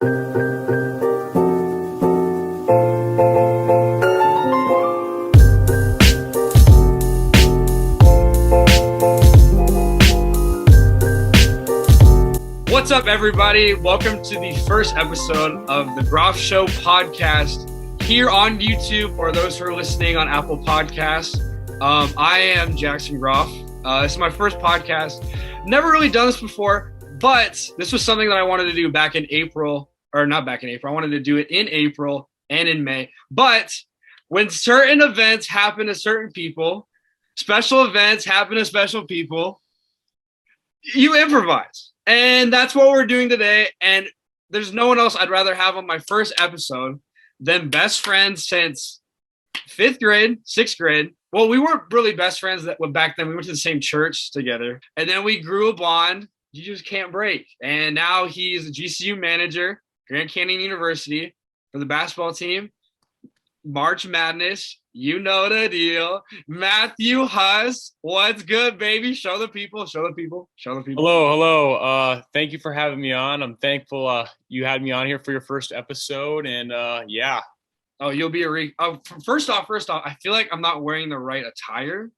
What's up, everybody? Welcome to the first episode of the Groff Show podcast here on YouTube, or those who are listening on Apple Podcasts. I am Jackson Groff. This is my first podcast. Never really done this before, but this was something that I wanted to do back in April, or not back in April. I wanted to do it in April and in May. But when certain events happen to certain people, special events happen to special people, you improvise. And that's what we're doing today. And there's no one else I'd rather have on my first episode than best friends since 5th grade, 6th grade. Well, we weren't really best friends back then. We went to the same church together. And then we grew a bond you just can't break. And now he's a GCU manager, Grand Canyon University, for the basketball team. March Madness, you know the deal. Matthew Huss, what's good, baby? Show the people. Hello. Thank you for having me on. I'm thankful you had me on here for your first episode, and yeah. Oh, you'll be first off, I feel like I'm not wearing the right attire.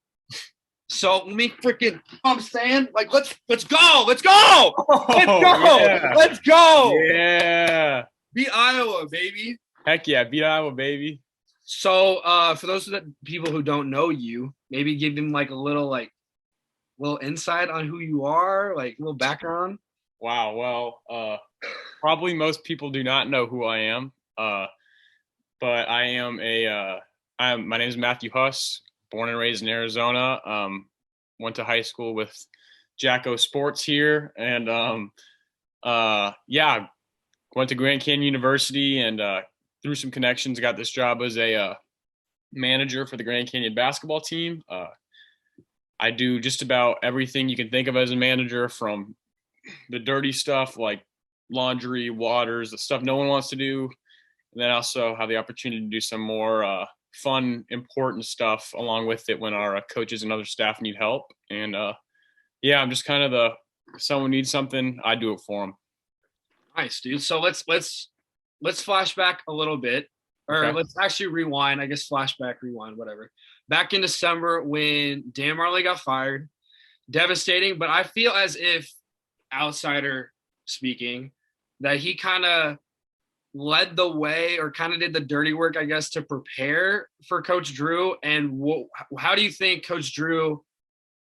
So let me freaking, I'm saying, like, let's go. Let's go. Yeah. Let's go. Yeah. Beat Iowa, baby. Heck yeah, beat Iowa, baby. So for those people who don't know you, maybe give them like a little insight on who you are, like a little background. Wow. Well, probably most people do not know who I am. But I am my name is Matthew Huss, born and raised in Arizona. Went to high school with JackoSports here, and went to Grand Canyon University, and through some connections, got this job as a manager for the Grand Canyon basketball team. I do just about everything you can think of as a manager, from the dirty stuff like laundry, waters, the stuff no one wants to do. And then also have the opportunity to do some more fun, important stuff along with it when our coaches and other staff need help. And I'm just kind of someone needs something, I do it for them. Nice, dude. So let's flash back a little bit, or okay. Let's actually rewind. I guess flashback, rewind, whatever. Back in December when Dan Majerle got fired, devastating. But I feel as if, outsider speaking, that he kind of led the way, or kind of did the dirty work, I guess, to prepare for Coach Drew. And how do you think Coach Drew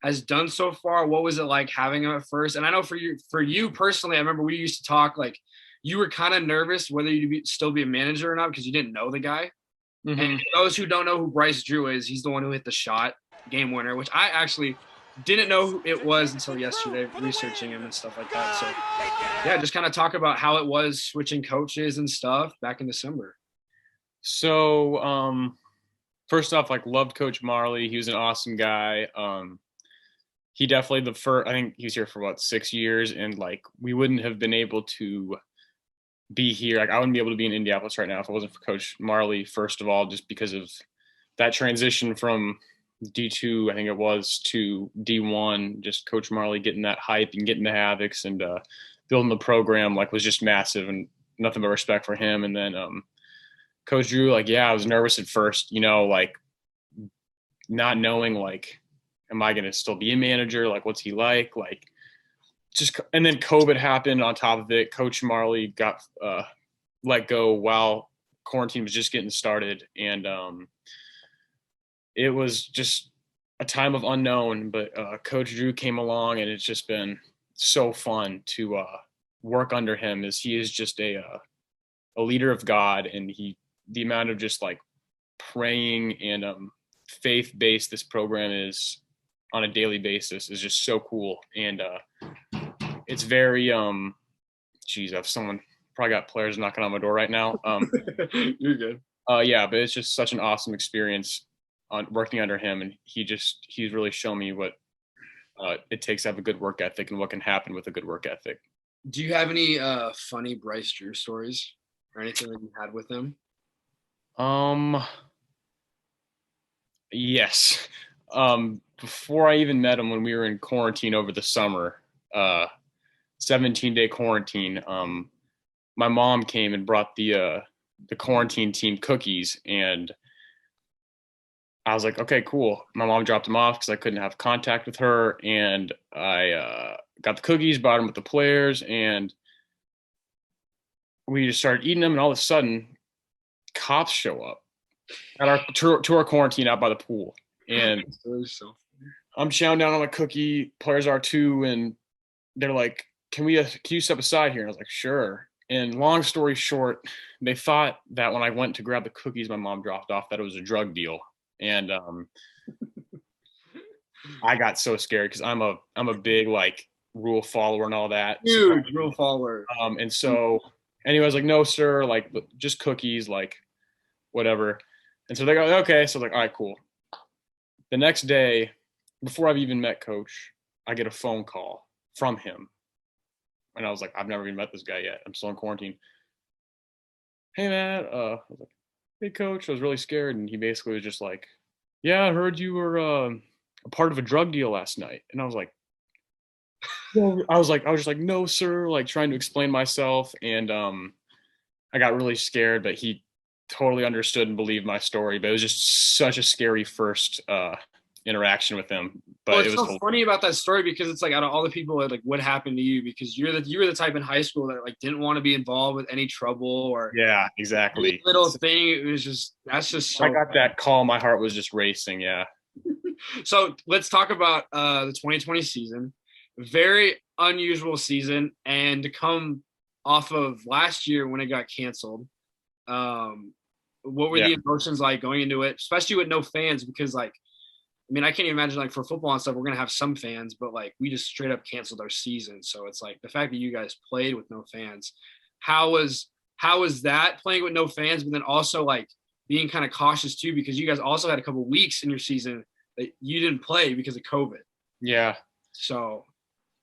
has done so far? What was it like having him at first? And I know for you personally, I remember we used to talk, like, you were kind of nervous whether you'd still be a manager or not because you didn't know the guy. Mm-hmm. And for those who don't know who Bryce Drew is, he's the one who hit the shot, game winner, which I actually didn't know who it was until yesterday, researching him and stuff like that. So, yeah, just kind of talk about how it was switching coaches and stuff back in December. So, first off, loved Coach Majerle. He was an awesome guy. He definitely I think he was here for 6 years, and we wouldn't have been able to be here. I wouldn't be able to be in Indianapolis right now if it wasn't for Coach Majerle, first of all, just because of that transition from D2, I think it was, to D1. Just Coach Majerle getting that hype and getting the Havocs and building the program was just massive, and nothing but respect for him. And then Coach Drew, I was nervous at first, not knowing am I going to still be a manager? What's he like? And then COVID happened on top of it. Coach Majerle got let go while quarantine was just getting started. And it was just a time of unknown, but Coach Drew came along, and it's just been so fun to work under him, as he is just a leader of God. And the amount of just praying and faith-based this program is on a daily basis is just so cool. And it's very I've someone probably got players knocking on my door right now. You're good. But it's just such an awesome experience on working under him, and he's really shown me what it takes to have a good work ethic and what can happen with a good work ethic. Do you have any funny Bryce Drew stories or anything that you had with him? Yes. Before I even met him, when we were in quarantine over the summer, 17-day quarantine, my mom came and brought the quarantine team cookies, and I was like, okay, cool. My mom dropped them off because I couldn't have contact with her, and I got the cookies, brought them with the players, and we just started eating them. And all of a sudden, cops show up at our to our quarantine out by the pool, and I'm chowing down on my cookie. Players are too, and they're like, "Can you step aside here?" And I was like, "Sure." And long story short, they thought that when I went to grab the cookies my mom dropped off, that it was a drug deal. And I got so scared because I'm a big like rule follower and all that. Huge rule follower. And so anyway, I was like, no, sir, like just cookies, like whatever. And so they go, okay. So I was like, all right, cool. The next day, before I've even met Coach, I get a phone call from him. And I was like, I've never even met this guy yet. I'm still in quarantine. Hey, man. I was like, hey, Coach. I was really scared. And he basically was just like, yeah, I heard you were a part of a drug deal last night. And I was like, well, I was just like, no, sir. Like trying to explain myself. And I got really scared, but he totally understood and believed my story. But it was just such a scary first interaction with him. But well, it it's was so funny about that story because it's like out of all the people that like what happened to you, because you were the type in high school that like didn't want to be involved with any trouble or yeah, exactly. any little thing. It was just that's just so I got that call, my heart was just racing. Yeah. So let's talk about the 2020 season. Very unusual season, and to come off of last year when it got canceled. What were the emotions like going into it, especially with no fans? Because like, I mean, I can't even imagine like for football and stuff, we're gonna have some fans, but like we just straight up canceled our season. So it's like the fact that you guys played with no fans. How was that playing with no fans, but then also like being kind of cautious too, because you guys also had a couple weeks in your season that you didn't play because of COVID. Yeah. So,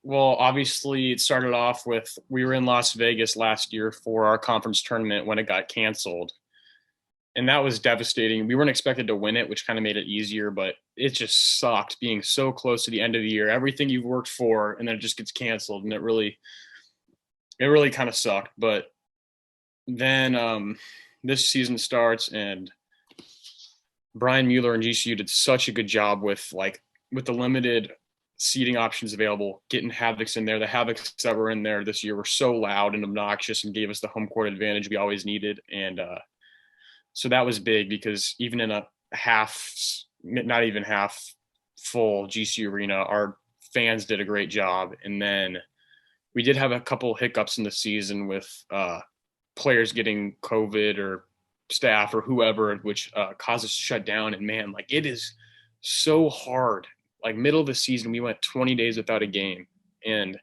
well, obviously it started off with, we were in Las Vegas last year for our conference tournament when it got canceled. And that was devastating. We weren't expected to win it, which kind of made it easier, but it just sucked being so close to the end of the year, everything you've worked for, and then it just gets canceled. And it really kind of sucked. But then this season starts, and Brian Mueller and GCU did such a good job with the limited seating options available, getting Havocs in there. The Havocs that were in there this year were so loud and obnoxious and gave us the home court advantage we always needed. And so that was big because even in a not even half full GCU arena, our fans did a great job. And then we did have a couple hiccups in the season with players getting COVID or staff or whoever, which caused us to shut down. And man, like it is so hard. Like middle of the season, we went 20 days without a game, and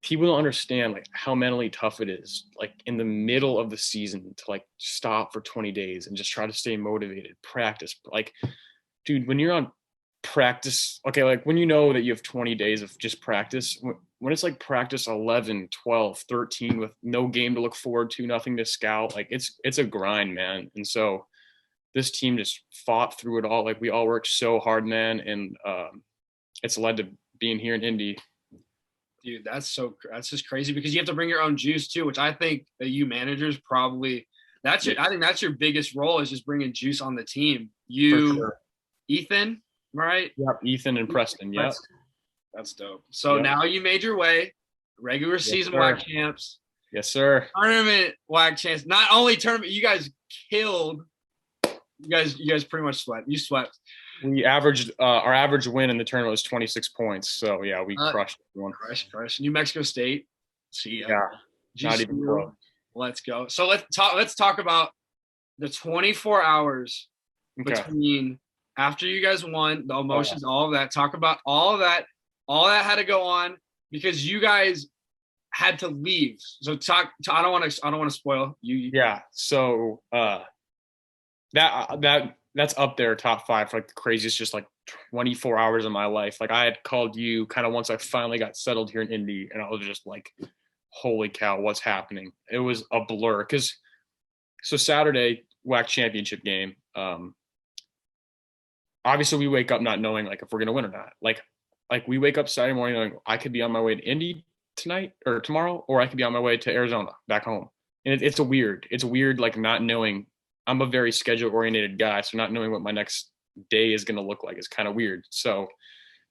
people don't understand like how mentally tough it is, like in the middle of the season to like stop for 20 days and just try to stay motivated, practice. Like, dude, when you're on practice, okay, like when you know that you have 20 days of just practice, when it's like practice 11, 12, 13 with no game to look forward to, nothing to scout, like it's a grind, man. And so this team just fought through it all. Like we all worked so hard, man. And it's led to being here in Indy. Dude, that's just crazy because you have to bring your own juice too, which I think that you managers probably, I think that's your biggest role, is just bringing juice on the team. You, sure. Ethan, right? Yep, Ethan and Preston. Yep. That's dope. So now you made your way, regular season WAC champs. Yes, sir. Tournament WAC champs. Not only tournament, you guys killed. You guys pretty much swept. You swept. We averaged our average win in the tournament was 26 points. So yeah, we crushed everyone. Crushed. New Mexico State. See ya. Yeah. Not even close. Let's go. So let's talk about the 24 hours between after you guys won, the emotions, all of that. Talk about all of that. All that had to go on because you guys had to leave. So I don't want to spoil you. Yeah. So that's up there, top 5 for like the craziest, just like 24 hours of my life. Like I had called you kind of once I finally got settled here in Indy, and I was just like, holy cow, what's happening? It was a blur. So Saturday WAC championship game, obviously we wake up not knowing like if we're going to win or not. Like we wake up Saturday morning, like I could be on my way to Indy tonight or tomorrow, or I could be on my way to Arizona back home. And it's weird, like not knowing. I'm a very schedule oriented guy. So not knowing what my next day is going to look like is kind of weird. So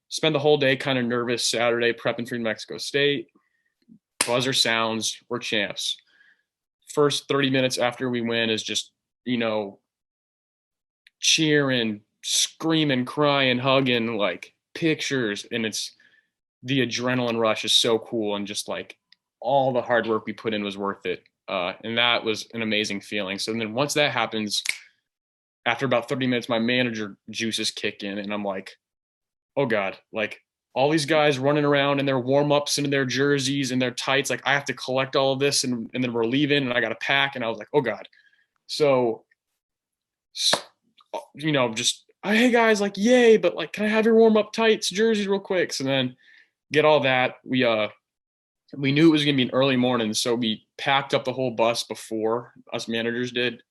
spend the whole day kind of nervous Saturday prepping for New Mexico State. Buzzer sounds, we're champs. First 30 minutes after we win is just, cheering, screaming, crying, hugging, like pictures. And it's the adrenaline rush is so cool. And just like all the hard work we put in was worth it. And that was an amazing feeling. So then once that happens, after about 30 minutes, my manager juices kick in and I'm like, oh God, like all these guys running around in their warm-ups and in their jerseys and their tights. Like I have to collect all of this and then we're leaving and I got to pack. And I was like, oh God. So, just, hey guys, like, yay, but like, can I have your warm-up tights, jerseys real quick? So then get all that. We knew it was going to be an early morning. So we packed up the whole bus before us managers did.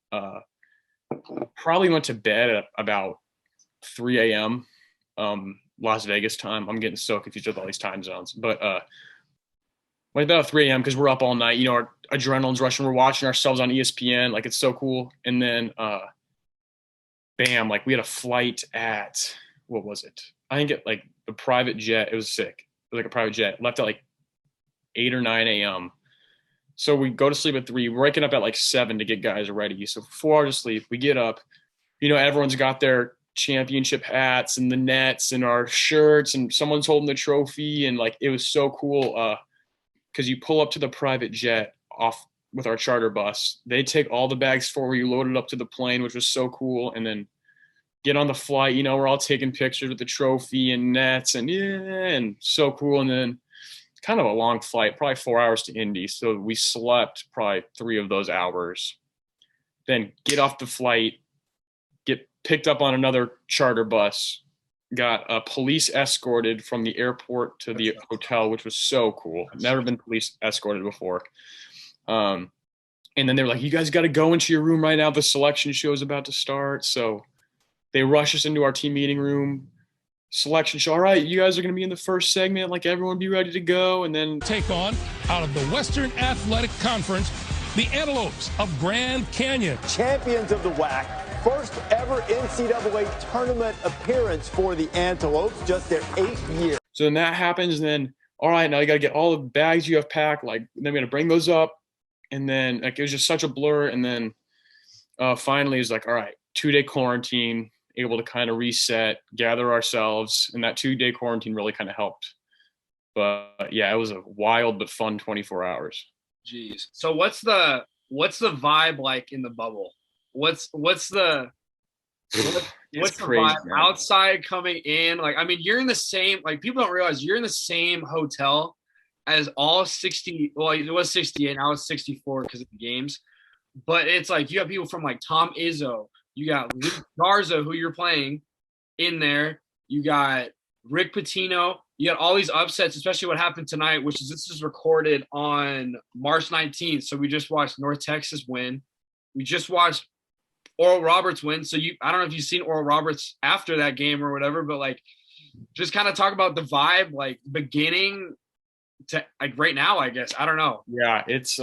Probably went to bed at about 3 a.m. Las Vegas time. I'm getting so confused with all these time zones, but went about 3 a.m. because we're up all night. Our adrenaline's rushing. We're watching ourselves on ESPN. Like it's so cool. And then bam, like we had a flight at, what was it? I think like a private jet. It was sick. It was like a private jet. Left at like 8 or 9 a.m. So we go to sleep at 3. We're waking up at like 7 to get guys ready. So 4 hours of sleep. We get up. Everyone's got their championship hats and the nets and our shirts, and someone's holding the trophy. And like it was so cool because you pull up to the private jet off with our charter bus. They take all the bags for you, load it up to the plane, which was so cool. And then get on the flight. We're all taking pictures with the trophy and nets and so cool. And then kind of a long flight, probably 4 hours to Indy. So we slept probably 3 of those hours. Then get off the flight, get picked up on another charter bus, got police escorted from the airport to the hotel, which was so cool. Never been police escorted before. And then they were like, you guys got to go into your room right now. The selection show is about to start. So they rush us into our team meeting room. Selection show. All right, you guys are going to be in the first segment. Like everyone be ready to go. And then take on, out of the Western Athletic Conference, the Antelopes of Grand Canyon. Champions of the WAC. First ever NCAA tournament appearance for the Antelopes, just their 8th year. So then that happens. And then, all right, now you got to get all the bags you have packed. Like, then we're going to bring those up. And then like, it was just such a blur. And then finally it's like, all right, 2-day quarantine, able to kind of reset, gather ourselves. And that 2-day quarantine really kind of helped. But yeah, it was a wild but fun 24 hours. Jeez. So what's the vibe like in the bubble? What's the crazy, vibe man. outside coming in? Like, I mean, you're in the same, like people don't realize you're in the same hotel as all 60. Well, it was 68. Now it's 64 because of the games. But it's like you have people from like Tom Izzo. You got Luke Garza, who you're playing in there. You got Rick Pitino. You got all these upsets, especially what happened tonight, which is this is recorded on March 19th. So we just watched North Texas win. We just watched Oral Roberts win. So I don't know if you've seen Oral Roberts after that game or whatever, but like just kind of talk about the vibe, like beginning to like right now, I guess. I don't know. Yeah, it's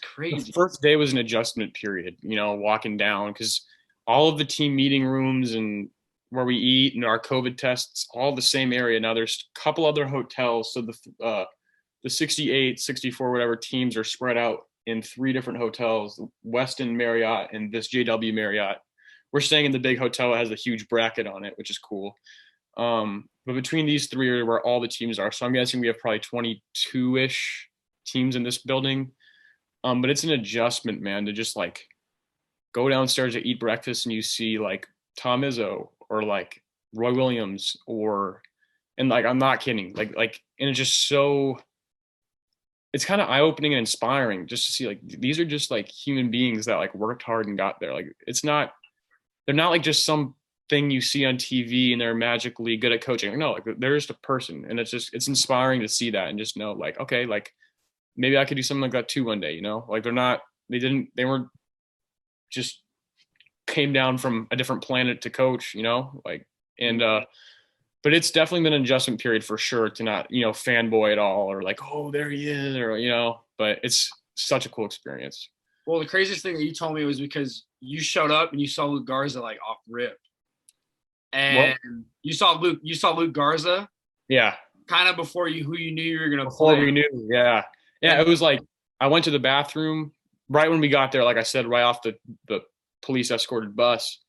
crazy. The first day was an adjustment period, walking down, because all of the team meeting rooms and where we eat and our COVID tests, all the same area. Now there's a couple other hotels. So the 68, 64, whatever teams are spread out in 3 different hotels, Westin Marriott and this JW Marriott. We're staying in the big hotel. It has a huge bracket on it, which is cool. But between these 3 are where all the teams are. So I'm guessing we have probably 22-ish teams in this building. But it's an adjustment, man, to just like go downstairs to eat breakfast and you see like Tom Izzo or like Roy Williams and like, I'm not kidding. Like, and it's just so, it's kind of eye-opening and inspiring just to see like, these are just like human beings that like worked hard and got there. Like, they're not like just some thing you see on TV and they're magically good at coaching. No, like they're just a person. And it's inspiring to see that and just know like, okay, like maybe I could do something like that too one day, like they weren't just came down from a different planet to coach, and but it's definitely been an adjustment period for sure to not, fanboy at all or like, oh, there he is, or, but it's such a cool experience. Well, the craziest thing that you told me was because you showed up and you saw Luke Garza like off rip. And you saw Luke Garza. Yeah. Kind of before who you knew you were going to play. Before we knew. Yeah. Yeah. It was like, I went to the bathroom right when we got there. Like I said, right off the police escorted bus,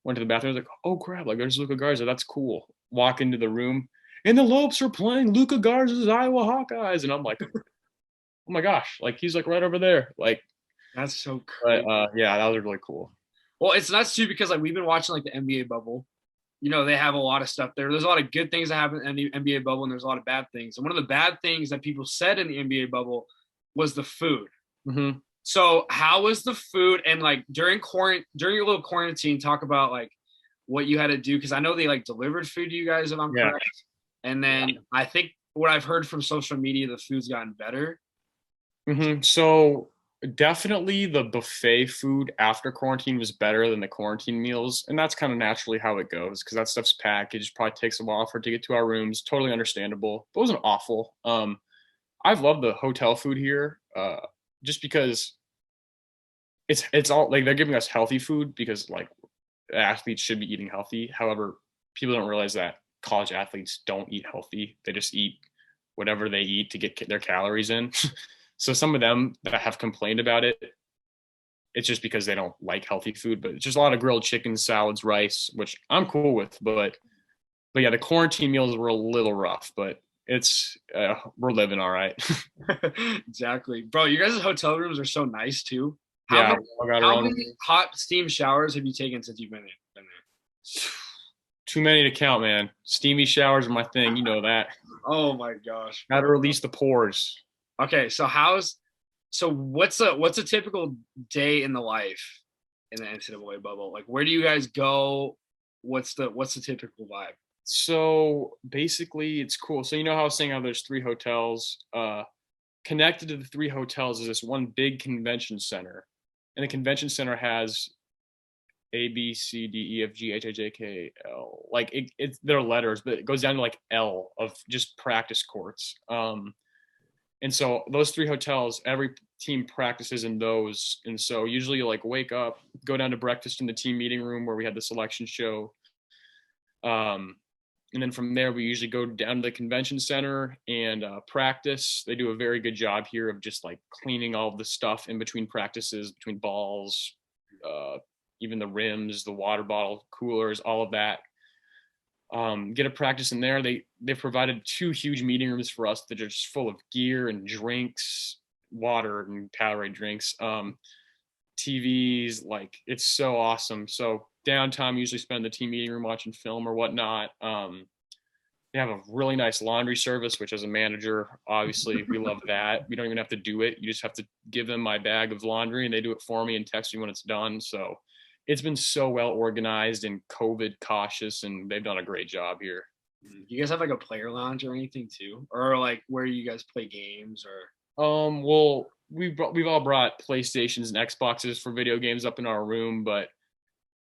went to the bathroom. I was like, oh crap. Like there's Luka Garza. That's cool. Walk into the room and the Lopes are playing Luka Garza's Iowa Hawkeyes. And I'm like, oh my gosh. Like he's like right over there. Like, that's so crazy. But yeah, that was really cool. Well, it's nuts too because like we've been watching like the NBA bubble. They have a lot of stuff there. There's a lot of good things that happen in the NBA bubble, and there's a lot of bad things. And one of the bad things that people said in the NBA bubble was the food. Mm-hmm. So how was the food? And like during your little quarantine, talk about like what you had to do, because I know they like delivered food to you guys, if I'm correct. And then I think what I've heard from social media, the food's gotten better. Mm-hmm. So definitely the buffet food after quarantine was better than the quarantine meals. And that's kind of naturally how it goes because that stuff's packaged. Probably takes a while for it to get to our rooms. Totally understandable. But it wasn't awful. I've loved the hotel food here just because it's all like they're giving us healthy food because like athletes should be eating healthy. However, people don't realize that college athletes don't eat healthy. They just eat whatever they eat to get their calories in. So some of them that have complained about it, it's just because they don't like healthy food, but it's just a lot of grilled chicken, salads, rice, which I'm cool with. But yeah, the quarantine meals were a little rough, but it's we're living all right. Exactly. Bro, you guys' hotel rooms are so nice too. How many hot steam showers have you taken since you've been there? Too many to count, man. Steamy showers are my thing. You know that. Oh my gosh. How to release the pores. Okay, so what's a typical day in the life in the NCAA bubble? Like, where do you guys go? What's the typical vibe? So basically, it's cool. So how I was saying how there's 3 hotels. Connected to the 3 hotels is this one big convention center, and the convention center has A, B, C, D, E, F, G, H, I, J, K, L. Like it's their letters, but it goes down to like L of just practice courts. And so those 3 hotels, every team practices in those. And so usually you like wake up, go down to breakfast in the team meeting room where we had the selection show. And then from there, we usually go down to the convention center and practice. They do a very good job here of just like cleaning all of the stuff in between practices, between balls, even the rims, the water bottle, coolers, all of that. Get a practice in there. They've provided 2 huge meeting rooms for us that are just full of gear and drinks, water and Powerade drinks, TVs. Like it's so awesome. So downtime, usually spend in the team meeting room watching film or whatnot. They have a really nice laundry service, which as a manager, obviously we love that. We don't even have to do it. You just have to give them my bag of laundry and they do it for me and text me when it's done. So it's been so well organized and COVID cautious, and they've done a great job here. You guys have like a player lounge or anything too, or like where you guys play games or? Well, we've all brought PlayStations and Xboxes for video games up in our room, but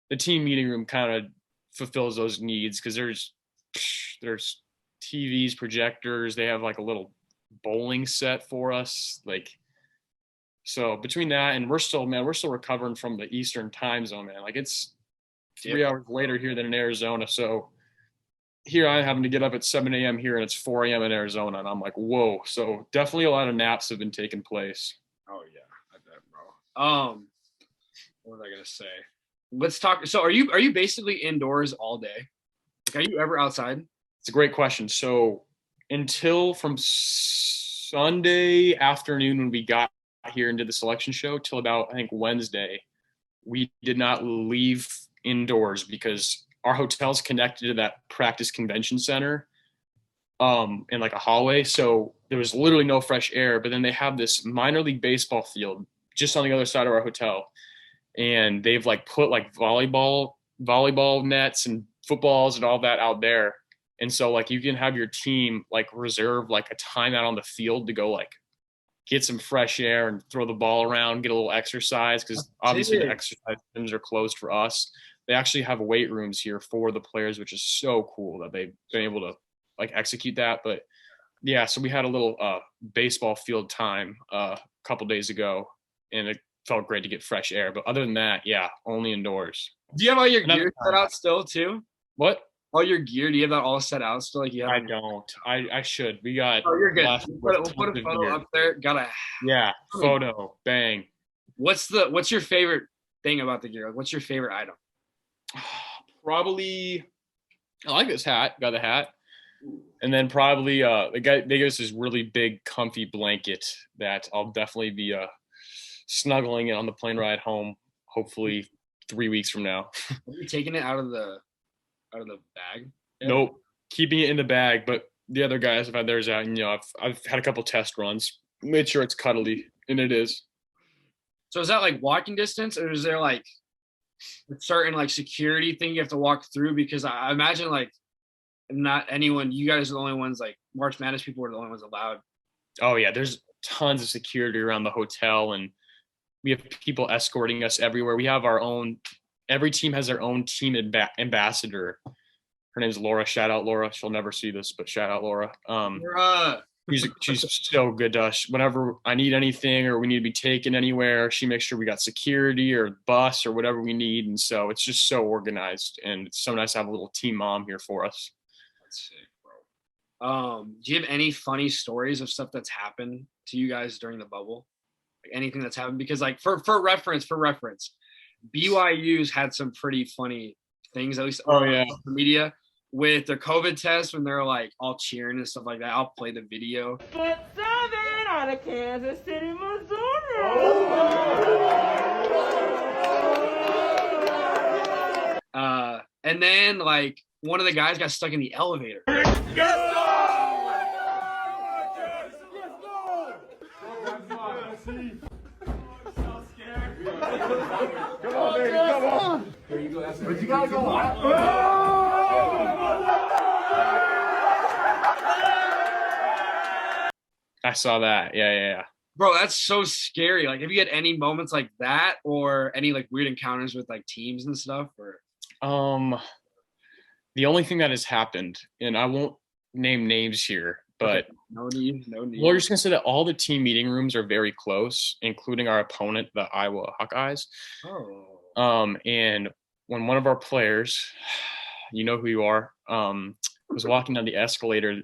the team meeting room kind of fulfills those needs because there's TVs, projectors. They have like a little bowling set for us, like. So between that and we're still recovering from the Eastern time zone, man. Like it's 3 hours later here than in Arizona. So here I'm having to get up at 7 a.m. here and it's 4 a.m. in Arizona. And I'm like, whoa. So definitely a lot of naps have been taking place. Oh yeah, I bet, bro. What was I gonna say? Let's talk. So are you basically indoors all day? Like, are you ever outside? It's a great question. So until from Sunday afternoon when we got here and did the selection show till about I think Wednesday, we did not leave indoors because our hotel's connected to that practice convention center in like a hallway, so there was literally no fresh air. But then they have this minor league baseball field just on the other side of our hotel, and they've like put like volleyball nets and footballs and all that out there. And so like you can have your team like reserve like a timeout on the field to go like get some fresh air and throw the ball around, get a little exercise, because obviously the exercise gyms are closed for us. They actually have weight rooms here for the players, which is so cool that they've been able to like execute that. But yeah, so we had a little baseball field time a couple days ago, and it felt great to get fresh air. But other than that, yeah, only indoors. Do you have all your gear set out still too? What? All your gear? Do you have that all set out still? Like you have? I don't. I should. We got. Oh, you're good. We'll put a photo up there. Yeah, photo. Bang. What's your favorite thing about the gear? What's your favorite item? Probably, I like this hat. Got the hat. And then probably they gave us this really big comfy blanket that I'll definitely be snuggling in on the plane ride home, hopefully 3 weeks from now. Have you taken it out of the bag? Yeah. Nope, keeping it in the bag. But the other guys have had theirs out, and I've had a couple test runs, made sure it's cuddly, and it is. So is that like walking distance, or is there like a certain like security thing you have to walk through? Because I imagine like not anyone, you guys are the only ones, like March Madness people are the only ones allowed. Oh yeah, there's tons of security around the hotel, and we have people escorting us everywhere. We have our own, every team has their own team ambassador. Her name's Laura. Shout out Laura. She'll never see this, but shout out Laura. She's so good to us. Whenever I need anything or we need to be taken anywhere, she makes sure we got security or bus or whatever we need. And so it's just so organized, and it's so nice to have a little team mom here for us. That's sick, bro. Do you have any funny stories of stuff that's happened to you guys during the bubble? Like anything that's happened? Because like for reference, BYU's had some pretty funny things, at least on social media, with their COVID test when they're like all cheering and stuff like that. I'll play the video. But 7 out of Kansas City, Missouri. And then like one of the guys got stuck in the elevator. Come on, baby, come on. Here you go. But you gotta go on. I saw that. Yeah. Bro, that's so scary. Like, have you had any moments like that, or any like weird encounters with like teams and stuff? Or the only thing that has happened, and I won't name names here, but no need. Well, you're just gonna say that all the team meeting rooms are very close, including our opponent, the Iowa Hawkeyes. And when one of our players, you know who you are, was walking down the escalator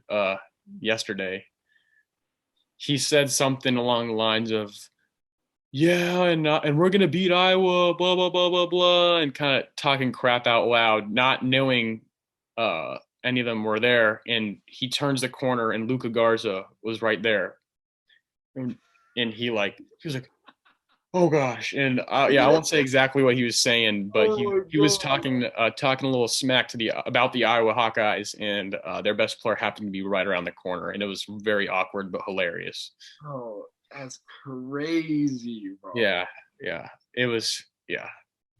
yesterday, he said something along the lines of, yeah, and we're gonna beat Iowa, blah blah blah blah blah, and kind of talking crap out loud, not knowing any of them were there. And he turns the corner, and Luka Garza was right there, and he was like, oh gosh, and I won't say exactly what he was saying, but he was talking a little smack about the Iowa Hawkeyes, and their best player happened to be right around the corner, and it was very awkward but hilarious. Oh, that's crazy, bro. Yeah, it was. Yeah,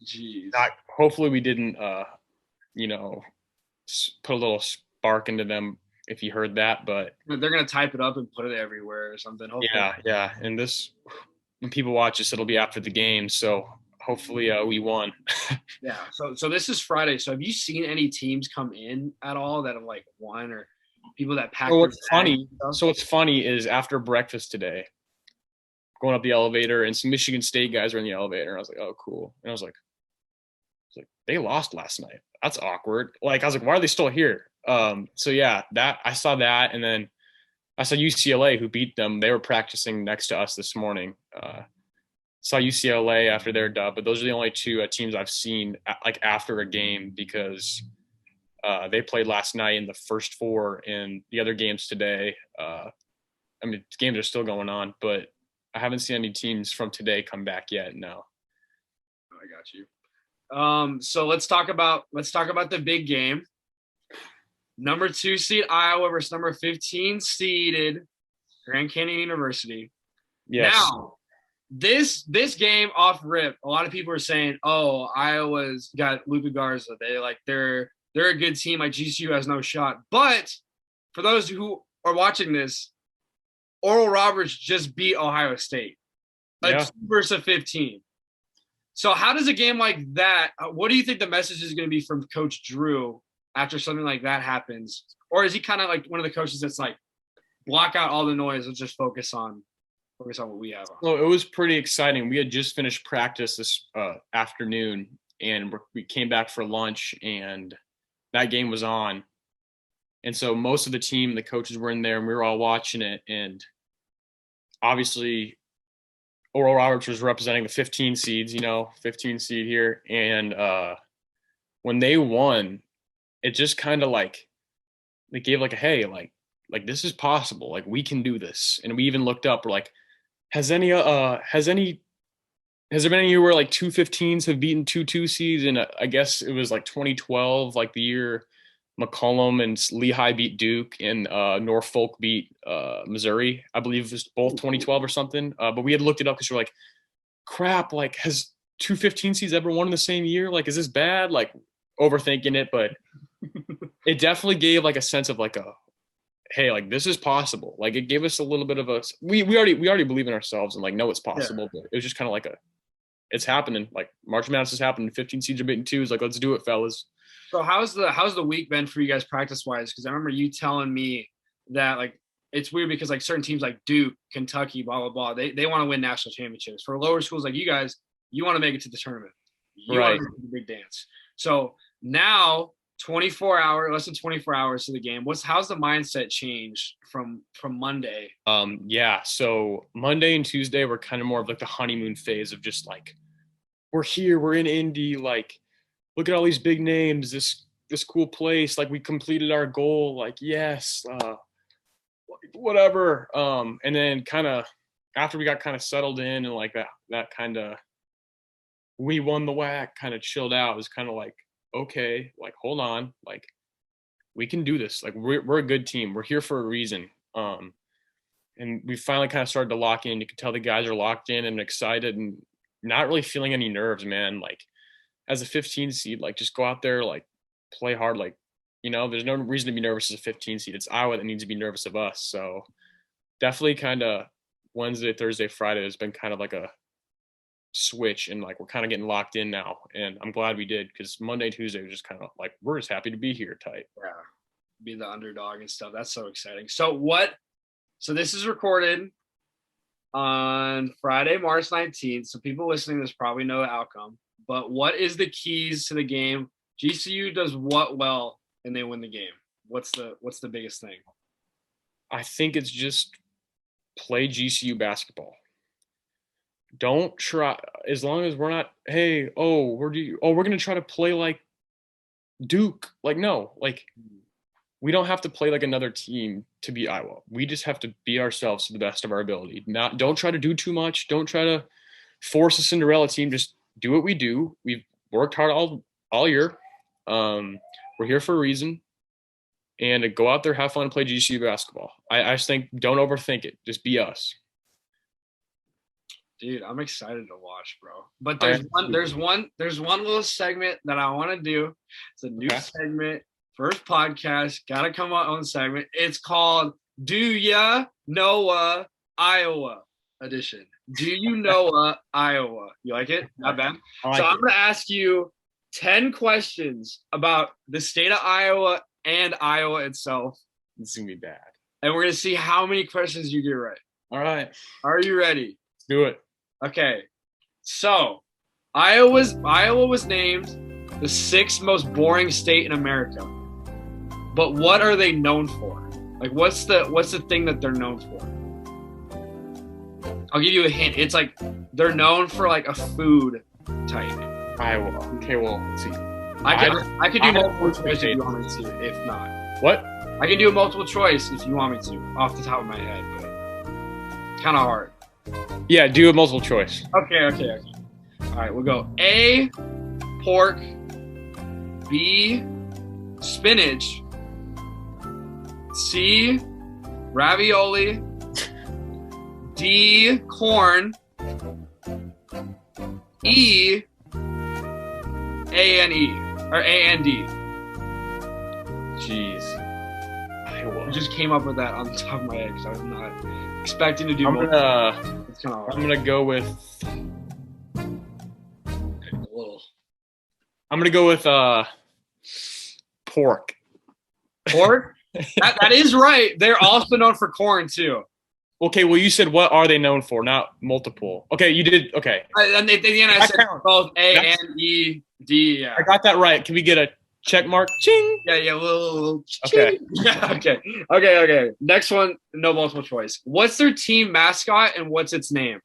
jeez. Hopefully, we didn't, put a little spark into them if you heard that, but they're gonna type it up and put it everywhere or something. Hopefully. Yeah, and this. When people watch this, it'll be after the game, so hopefully we won. Yeah, so this is Friday. So have you seen any teams come in at all that have like won, or people that packed? What's funny is after breakfast today, going up the elevator, and some Michigan State guys were in the elevator, and I was like, oh, cool. And I was like, they lost last night. That's awkward. Like, I was like, why are they still here? So yeah, that I saw that, and then I saw UCLA, who beat them. They were practicing next to us this morning. Saw UCLA after their dub, but those are the only two teams I've seen like after a game, because they played last night in the first four, and the other games today. Games are still going on, but I haven't seen any teams from today come back yet. No. I got you. So let's talk about the big game. Number 2 seed Iowa versus number 15 seeded Grand Canyon University. Yes. Now, this game off rip, a lot of people are saying, "Oh, Iowa's got Luka Garza. They're a good team. Like GCU has no shot." But for those who are watching this, Oral Roberts just beat Ohio State. Yeah. 2 versus 15. So how does a game like that, what do you think the message is going to be from Coach Drew after something like that happens? Or is he kind of like one of the coaches that's like, block out all the noise and just focus on what we have on? Well, it was pretty exciting. We had just finished practice this afternoon, and we came back for lunch, and that game was on. And so most of the team, the coaches were in there, and we were all watching it. And obviously, Oral Roberts was representing the 15 seeds, 15 seed here. And when they won, it just kind of like, they gave like a, hey, like this is possible. Like, we can do this. And we even looked up, we're like, has there been any year where like 2 15s have beaten 2 seeds? And I guess it was like 2012, like the year McCollum and Lehigh beat Duke and Norfolk beat Missouri. I believe it was both 2012 or something. But we had looked it up because we're like, crap, like, has 2 15 seeds ever won in the same year? Like, is this bad? Like, overthinking it. But it definitely gave like a sense of like hey, like, this is possible. Like, it gave us a little bit of we already believe in ourselves and like know it's possible. Yeah. But it was just kind of like it's happening. Like, March Madness is happening. 15 seeds are beating 2s. Like, let's do it, fellas. So how's the week been for you guys practice wise? Because I remember you telling me that like it's weird because like certain teams like Duke, Kentucky, blah blah ball, they want to win national championships. For lower schools like you guys, you want to make it to the tournament. You right. want to make the big dance. So now less than 24 hours to the game. How's the mindset changed from Monday? Yeah. So Monday and Tuesday were kind of more of like the honeymoon phase of just like, we're here, we're in Indy, like, look at all these big names, this cool place, like, we completed our goal, like, yes, whatever. And then kind of after we got kind of settled in and like that kind of, we won the WAC, kind of chilled out. It was kind of like, okay, like, hold on, like, we can do this. Like, we're a good team. We're here for a reason. And we finally kind of started to lock in. You can tell the guys are locked in and excited and not really feeling any nerves, man. Like, as a 15 seed, like, just go out there, like, play hard. Like, there's no reason to be nervous as a 15 seed. It's Iowa that needs to be nervous of us. So definitely kind of Wednesday, Thursday, Friday has been kind of like a switch, and like, we're kind of getting locked in now. And I'm glad we did, because Monday, Tuesday was just kind of like, we're just happy to be here type. Yeah. Be the underdog and stuff. That's so exciting. So this is recorded on Friday, March 19th. So people listening to this probably know the outcome. But what is the keys to the game? GCU does what well and they win the game? What's the biggest thing? I think it's just play GCU basketball. Don't try, as long as we're not, hey, we're going to try to play like Duke. Like, no, like, we don't have to play like another team to beat Iowa. We just have to be ourselves to the best of our ability. Don't try to do too much. Don't try to force a Cinderella team. Just do what we do. We've worked hard all year. We're here for a reason. And to go out there, have fun, and play GCU basketball. I just think, don't overthink it. Just be us. Dude, I'm excited to watch, bro. But there's one little segment that I want to do. It's a new segment, first podcast, gotta come out on segment. It's called Do Ya Knowa Iowa edition. Do you know Iowa? You like it? Not bad. I'm gonna ask you 10 questions about the state of Iowa and Iowa itself. This is gonna be bad. And we're gonna see how many questions you get right. All right. Are you ready? Let's do it. Okay, so Iowa was named the 6th most boring state in America. But what are they known for? Like, what's the thing that they're known for? I'll give you a hint. It's like they're known for like a food type. Iowa. Okay, well, let's see. I could do multiple choice if you want me to. If not, what? I can do a multiple choice if you want me to, off the top of my head, but kind of hard. Yeah, do a multiple choice. Okay. All right, we'll go A, pork, B, spinach, C, ravioli, D, corn, E, A-N-E, or A-N-D. Jeez. I just came up with that on the top of my head because I was not expecting to do I'm more. gonna go with. I'm gonna go with pork. Pork? that is right. They're also known for corn too. Okay, well, you said what are they known for, not multiple. Okay, you did. Okay. And at the end, I said both A and E, D. Yeah. I got that right. Can we get a check mark? Ching. Yeah. Little Okay. Yeah. Okay. Next one, no multiple choice. What's their team mascot and what's its name?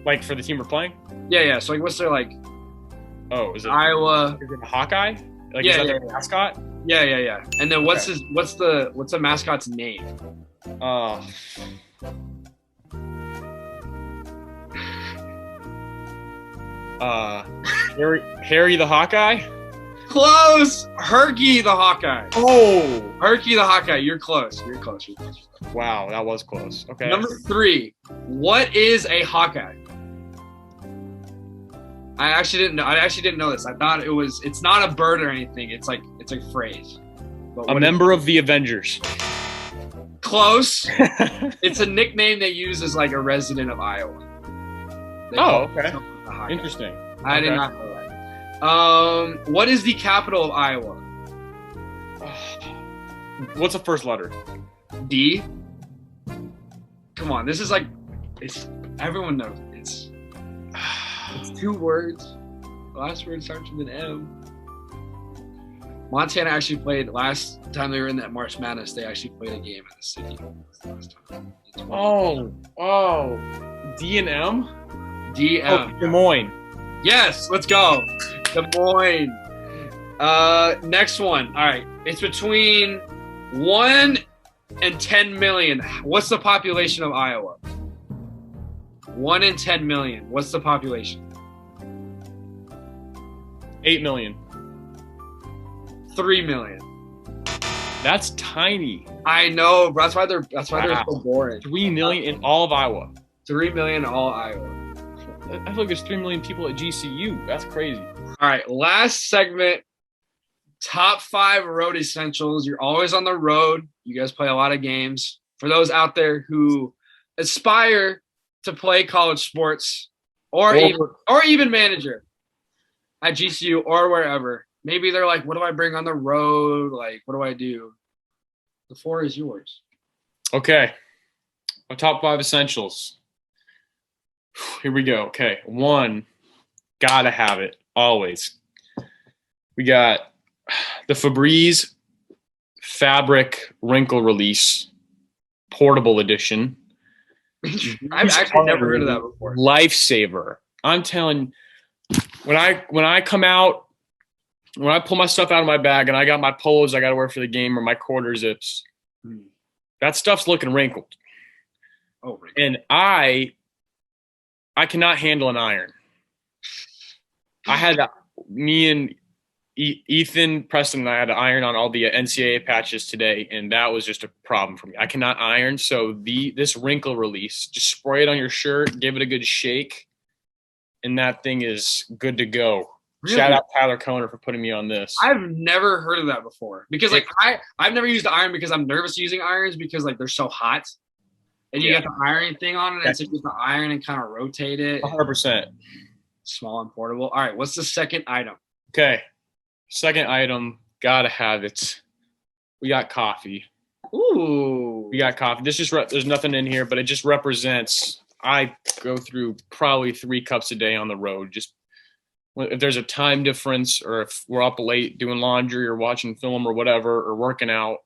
Like for the team we're playing? Yeah. So like, what's their like? Oh, is it Iowa? Is it a Hawkeye? Like, Yeah, is that yeah, their mascot? Yeah. And then what's the mascot's name? Harry the Hawkeye? Close! Herky the Hawkeye. Oh! Herky the Hawkeye. You're close. Wow, that was close. Okay. Number 3. What is a Hawkeye? I actually didn't know this. I thought it's not a bird or anything. It's a phrase. But A member of the Avengers. Close. It's a nickname they use as like a resident of Iowa. Okay. Interesting. I did not know that. What is the capital of Iowa? What's the first letter? D. Come on, this is like everyone knows it's 2 words. The last word starts with an M. Montana actually played last time they were in that March Madness. They actually played a game in the city. Last time. Oh, D and M. DM. Oh, Des Moines. Yes, let's go. Des Moines. Next one. All right. It's between 1 and 10 million. What's the population of Iowa? 1 in 10 million. What's the population? 8 million. 3 million. That's tiny. I know. That's why they're so boring. 3 million in all of Iowa. 3 million all Iowa. I feel like there's 3 million people at GCU. That's crazy. All right, last segment. Top 5 road essentials. You're always on the road. You guys play a lot of games. For those out there who aspire to play college sports or even manager at GCU or wherever, maybe they're like, what do I bring on the road? Like, what do I do? The floor is yours. Okay. Our top 5 essentials. Here we go. Okay. 1, gotta have it. Always. We got the Febreze Fabric Wrinkle Release Portable Edition. I've actually never heard of that before. Lifesaver. I'm telling you, when I come out, when I pull my stuff out of my bag and I got my polos I got to wear for the game or my quarter zips, that stuff's looking wrinkled. Oh, wrinkled. And I cannot handle an iron. I had me and Ethan Preston and I had to iron on all the NCAA patches today, and that was just a problem for me. I cannot iron, so this wrinkle release, just spray it on your shirt, give it a good shake, and that thing is good to go. Really? Shout out Tyler Koner for putting me on this. I've never heard of that before because I've never used the iron because I'm nervous using irons because like they're so hot. And you got the ironing thing on it, and so you get the iron and kind of rotate it. 100%. Small and portable. All right, what's the second item? Okay. Second item, gotta have it. We got coffee. Ooh. We got coffee. There's nothing in here, but it just represents, I go through probably 3 cups a day on the road. Just if there's a time difference or if we're up late doing laundry or watching film or whatever or working out,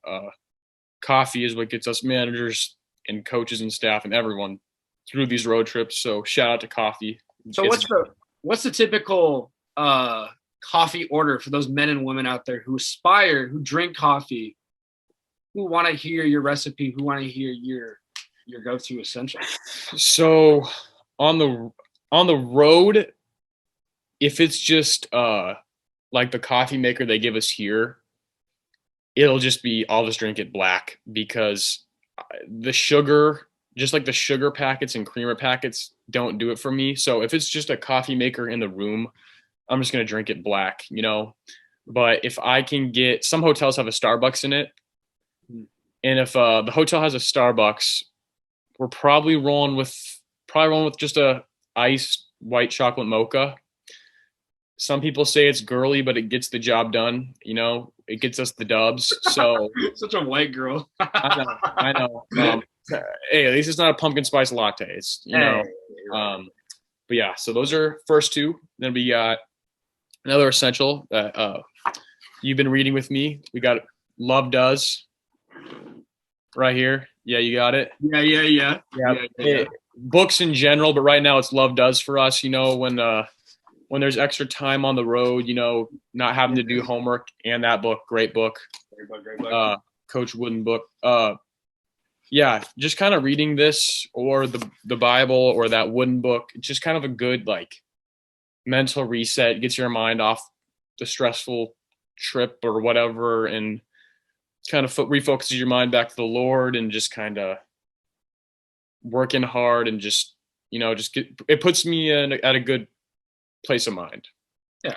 coffee is what gets us managers and coaches and staff and everyone through these road trips. So shout out to coffee. So what's the typical coffee order for those men and women out there who aspire, who drink coffee, who want to hear your recipe, who want to hear your go-to essential? So on the road, if it's just like the coffee maker they give us here, it'll just be, I'll just drink it black because the sugar, just like the sugar packets and creamer packets, don't do it for me. So if it's just a coffee maker in the room, I'm just going to drink it black, you know. But if I can get, some hotels have a Starbucks in it, And if the hotel has a Starbucks, we're probably rolling with just a iced white chocolate mocha. Some people say it's girly, but it gets the job done. It gets us the dubs. So Such a white girl. I know. Hey, at least it's not a pumpkin spice latte. It's but yeah. So those are first two. Then we got another essential that you've been reading with me. We got Love Does right here. Yeah, you got it. Yeah. Books in general, but right now it's Love Does for us. When there's extra time on the road, not having to do homework, and that book, great book. Great book. Coach Wooden book. Just kind of reading this or the Bible or that Wooden book. It's just kind of a good mental reset. Gets your mind off the stressful trip or whatever, and kind of refocuses your mind back to the Lord, and just kind of working hard, and just it puts me at a good place of mind. Yeah.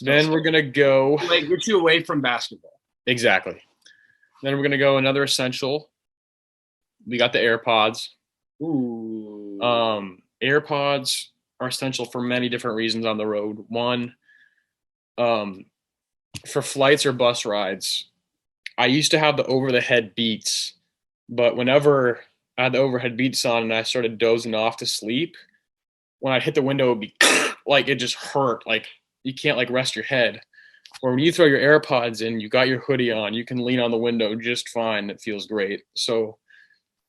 Then we're gonna go get you away from basketball. Exactly. Then we're gonna go another essential. We got the AirPods. Ooh. AirPods are essential for many different reasons on the road. One, for flights or bus rides, I used to have the over-the-head Beats, but whenever I had the overhead Beats on and I started dozing off to sleep, when I hit the window, it would be it just hurt. You can't rest your head. Or when you throw your AirPods in, you got your hoodie on, you can lean on the window just fine. It feels great. So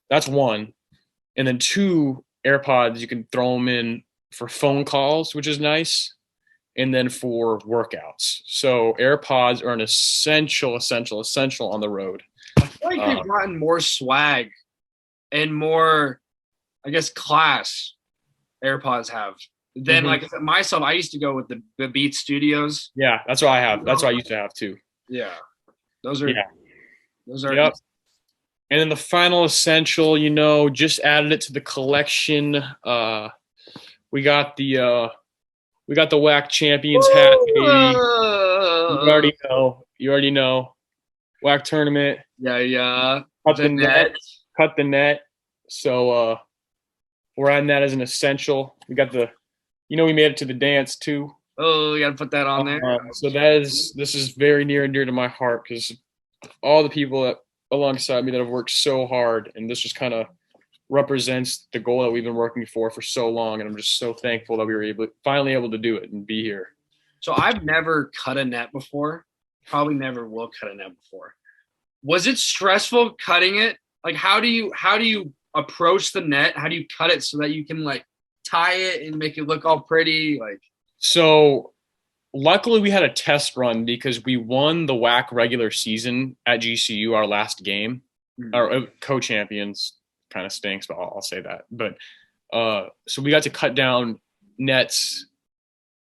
that's one. And then two, AirPods, you can throw them in for phone calls, which is nice. And then for workouts. So AirPods are an essential on the road. I feel like they've gotten more swag and more, I guess, class. AirPods have. Then, myself, I used to go with the Beats Studios. Yeah, that's what I have. That's what I used to have too. Yeah, those are. Yep. And then the final essential, just added it to the collection. We got the WAC Champions hat. You already know. WAC tournament. Yeah. Cut the net. So we're adding that as an essential. We got we made it to the dance too. Oh, we got to put that on there. So this is very near and dear to my heart, because all the people that alongside me that have worked so hard, and this just kind of represents the goal that we've been working for so long. And I'm just so thankful that we were finally able to do it and be here. So I've never cut a net before. Probably never will cut a net before. Was it stressful cutting it? How do you approach the net? How do you cut it so that you can tie it and make it look all pretty? So luckily we had a test run, because we won the WAC regular season at GCU, our last game. Our co-champions. Kind of stinks, but I'll say that. But so we got to cut down nets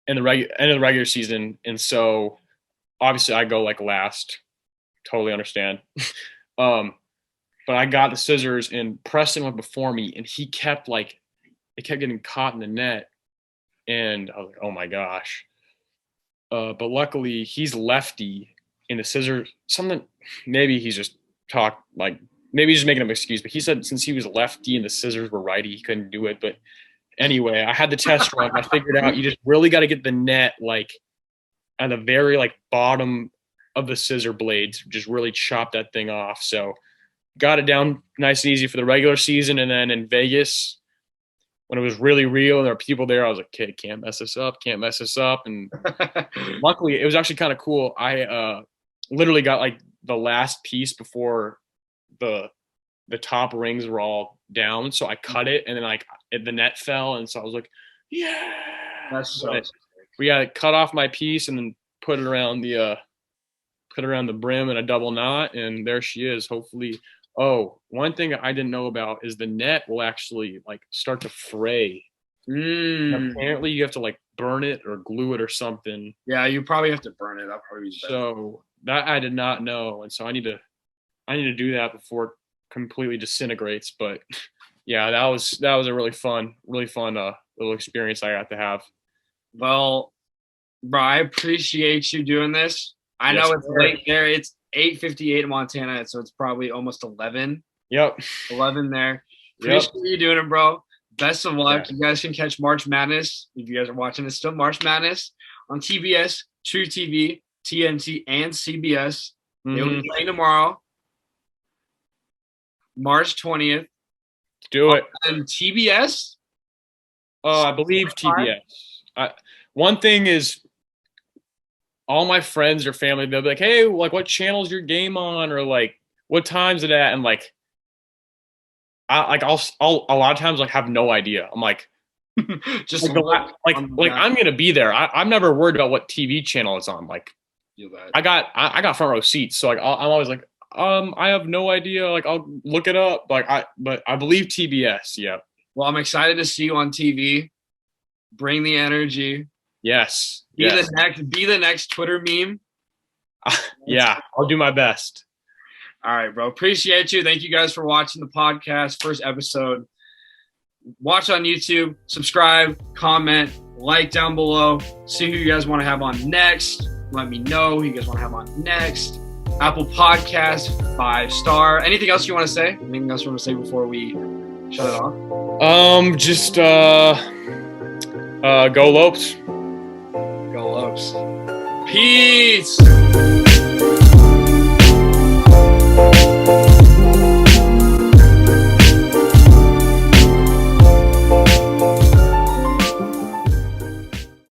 in the end of the regular season, and so obviously I go last. Totally understand. But I got the scissors, and Preston went before me, and he kept it kept getting caught in the net, and I was like, oh my gosh. But luckily he's lefty, and the scissors, maybe he's just maybe he's just making an excuse, but he said since he was lefty and the scissors were righty, he couldn't do it. But anyway, I had the test run. I figured out you just really got to get the net at the very bottom of the scissor blades, just really chop that thing off. So got it down nice and easy for the regular season. And then in Vegas, when it was really real and there were people there, I was like, okay, can't mess this up. And luckily it was actually kind of cool. I literally got the last piece before the top rings were all down, so I cut it, and then the net fell, and so I was like, yeah. That's so sick. We got to cut off my piece and then put it around the brim in a double knot, and there she is. Hopefully. Oh, one thing I didn't know about is the net will actually start to fray. Apparently you have to burn it or glue it or something. Yeah, you probably have to burn it. That'll probably be better. So that I did not know, and so I need to do that before it completely disintegrates. But yeah, that was a really fun little experience I got to have. Well, bro, I appreciate you doing this. I know it's late there. 8:58 in Montana, so it's probably almost 11. Yep. 11 there. Yep. Appreciate you doing it, bro. Best of luck. Yeah. You guys can catch March Madness. If you guys are watching this still, March Madness on TBS, True TV, TNT, and CBS. They'll be playing tomorrow, March 20th. Do it. And TBS? I believe TBS. One thing is, all my friends or family, they'll be like, hey, like, what channel's your game on? Or like, what time's it at? And like, I'll a lot of times like have no idea. I'm like, Just like I'm gonna be there. I'm never worried about what TV channel it's on. Like, I got front row seats, so like I'm always like, I have no idea. Like, I'll look it up. Like, but I believe TBS. Yeah. Well, I'm excited to see you on TV. Bring the energy. Yes. Be the next Twitter meme. Yeah, I'll do my best. All right, bro. Appreciate you. Thank you guys for watching the podcast, first episode. Watch on YouTube, subscribe, comment, like down below. See who you guys want to have on next. Let me know who you guys want to have on next. Apple Podcast, 5-star. Anything else you want to say? Anything else you want to say before we shut it off? Just go Lopes. Go Lopes. Peace.